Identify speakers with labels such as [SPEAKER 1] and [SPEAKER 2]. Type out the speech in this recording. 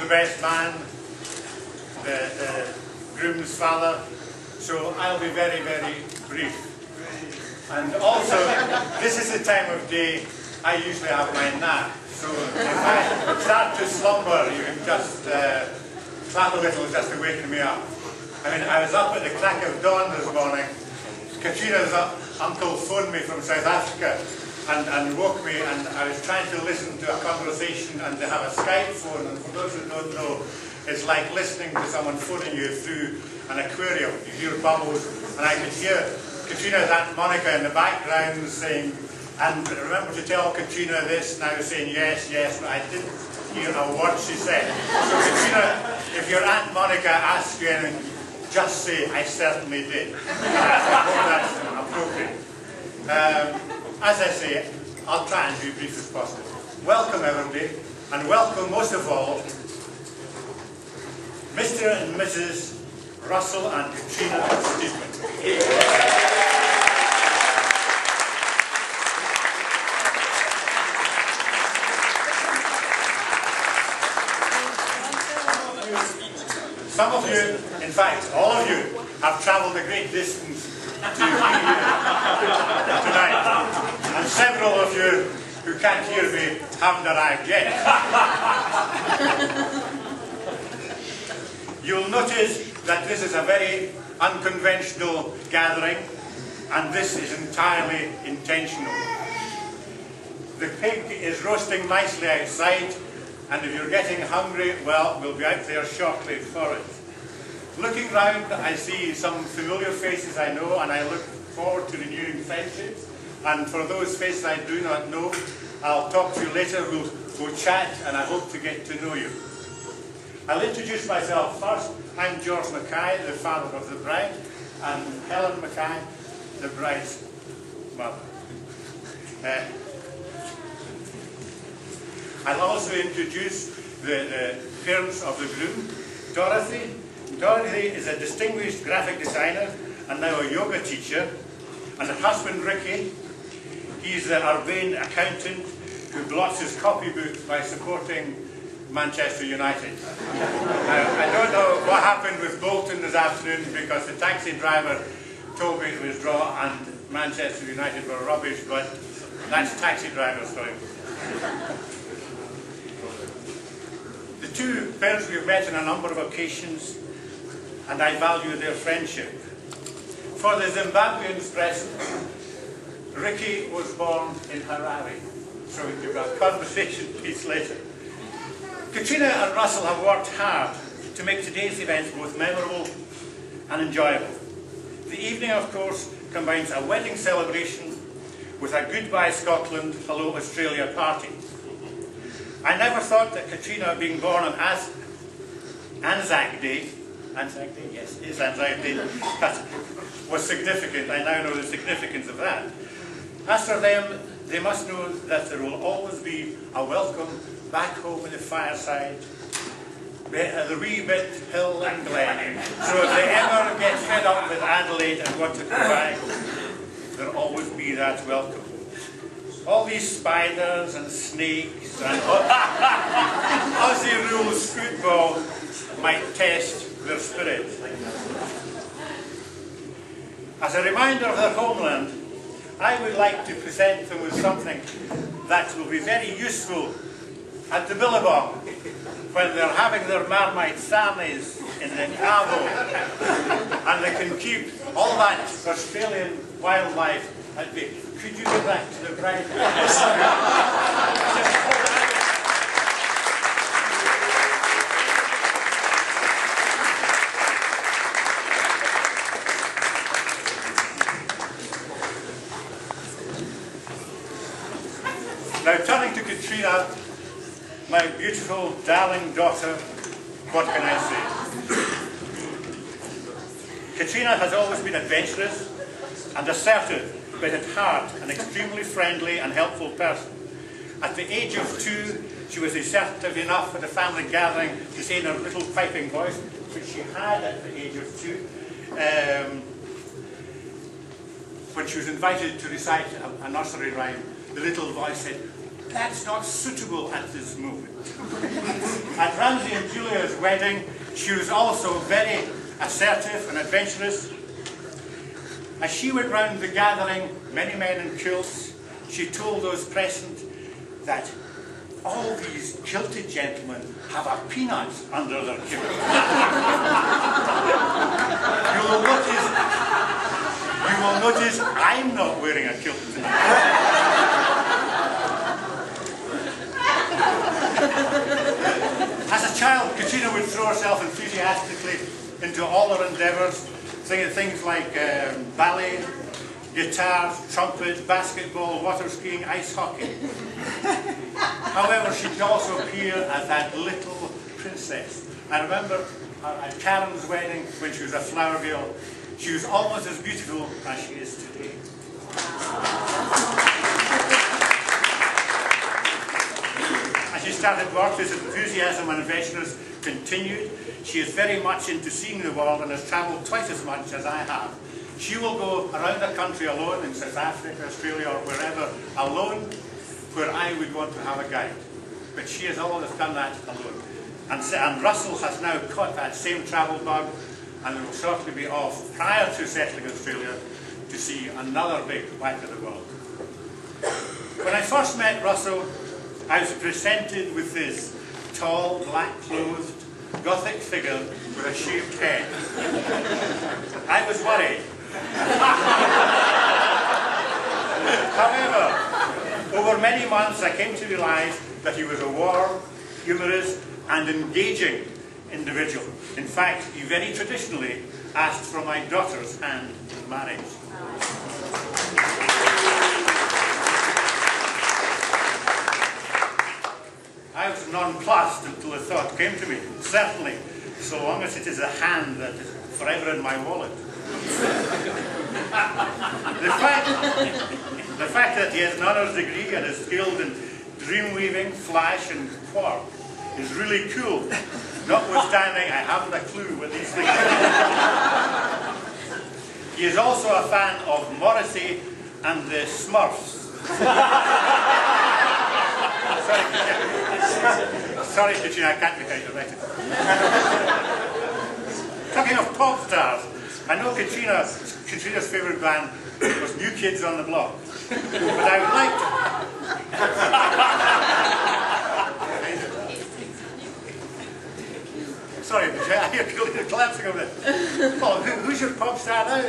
[SPEAKER 1] the best man, the groom's father, so I'll be very, very brief. And also, this is the time of day I usually have my nap, so if I start to slumber, you can just clap a little just to waken me up. I mean, I was up at the crack of dawn this morning. Katrina's uncle phoned me from South Africa and woke me, and I was trying to listen to a conversation, and they have a Skype phone, and for those who don't know, it's like listening to someone phoning you through an aquarium. You hear bubbles, and I could hear Katrina's Aunt Monica in the background saying, and remember to tell Katrina this, and I was saying yes, yes, but I didn't hear a word she said. So Katrina, if your Aunt Monica asks you anything, just say, I certainly did. I hope that's appropriate. As I say, I'll try and be brief as possible. Welcome everybody, and welcome most of all, Mr. and Mrs. Russell and Katrina Steedman. Some of you, in fact, all of you, have travelled a great distance to be here tonight. And several of you who can't hear me haven't arrived yet. You'll notice that this is a very unconventional gathering, and this is entirely intentional. The pig is roasting nicely outside, and if you're getting hungry, well, we'll be out there shortly for it. Looking round, I see some familiar faces I know, and I look forward to renewing friendships. And for those faces I do not know, I'll talk to you later. We'll chat, and I hope to get to know you. I'll introduce myself first. I'm George Mackay, the father of the bride, and Helen Mackay, the bride's mother. I'll also introduce the parents of the groom, Dorothy. Dorothy is a distinguished graphic designer and now a yoga teacher. And her husband, Ricky, he's an urbane accountant who blots his copybook by supporting Manchester United. Now, I don't know what happened with Bolton this afternoon, because the taxi driver told me it was draw and Manchester United were rubbish, but that's taxi driver's story. The two parents we've met on a number of occasions, and I value their friendship. For the Zimbabweans present, Ricky was born in Harare, so we can have a conversation piece later. Katrina and Russell have worked hard to make today's events both memorable and enjoyable. The evening, of course, combines a wedding celebration with a Goodbye Scotland, Hello Australia party. I never thought that Katrina being born on Anzac Day, yes, it is Anzac Day, was significant. I now know the significance of that. As for them, they must know that there will always be a welcome back home at the fireside, the wee bit hill and glen. So if they ever get fed up with Adelaide and want to come back, there'll always be that welcome. All these spiders and snakes and Aussie rules football might test their spirit. As a reminder of their homeland, I would like to present them with something that will be very useful at the Billabong when they're having their Marmite sarnies in the Cabo, and they can keep all that Australian wildlife at bay. Could you give that to the bride? Now, turning to Katrina, my beautiful, darling daughter, what can I say? Katrina has always been adventurous and assertive, but at heart an extremely friendly and helpful person. At the age of 2, she was assertive enough at a family gathering to say in her little piping voice, which she had at the age of 2, when she was invited to recite a nursery rhyme, the little voice said, that's not suitable at this moment. At Ramsay and Julia's wedding, she was also very assertive and adventurous. As she went round the gathering, many men in kilts, she told those present that all these kilted gentlemen have a peanut under their kilt. You will notice I'm not wearing a kilt tonight. As a child, Katrina would throw herself enthusiastically into all her endeavours, singing things like ballet, guitar, trumpet, basketball, water skiing, ice hockey. However, she could also appear as that little princess. I remember at Karen's wedding, when she was a flower girl, she was almost as beautiful as she is today. As she started work, this enthusiasm and adventurous continued. She is very much into seeing the world and has travelled twice as much as I have. She will go around the country alone, in South Africa, Australia, or wherever, alone, where I would want to have a guide. But she has always done that alone. And Russell has now caught that same travel bug and will shortly be off, prior to settling in Australia, to see another big whack of the world. When I first met Russell, I was presented with this tall, black-clothed, Gothic figure with a shaved head. I was worried. However, over many months I came to realise that he was a warm, humorous and engaging individual. In fact, he very traditionally asked for my daughter's hand in marriage. I was nonplussed until the thought came to me. Certainly, so long as it is a hand that is forever in my wallet. The fact that he has an honours degree and is skilled in dreamweaving, flash and quark is really cool. Notwithstanding, I haven't a clue what these things are. He is also a fan of Morrissey and the Smurfs. Sorry, Katrina, I can't make out your writing. Talking of pop stars, I know Katrina's favourite band was New Kids on the Block. But I would like to... Sorry, you're collapsing over there. Oh, who's your pop star now?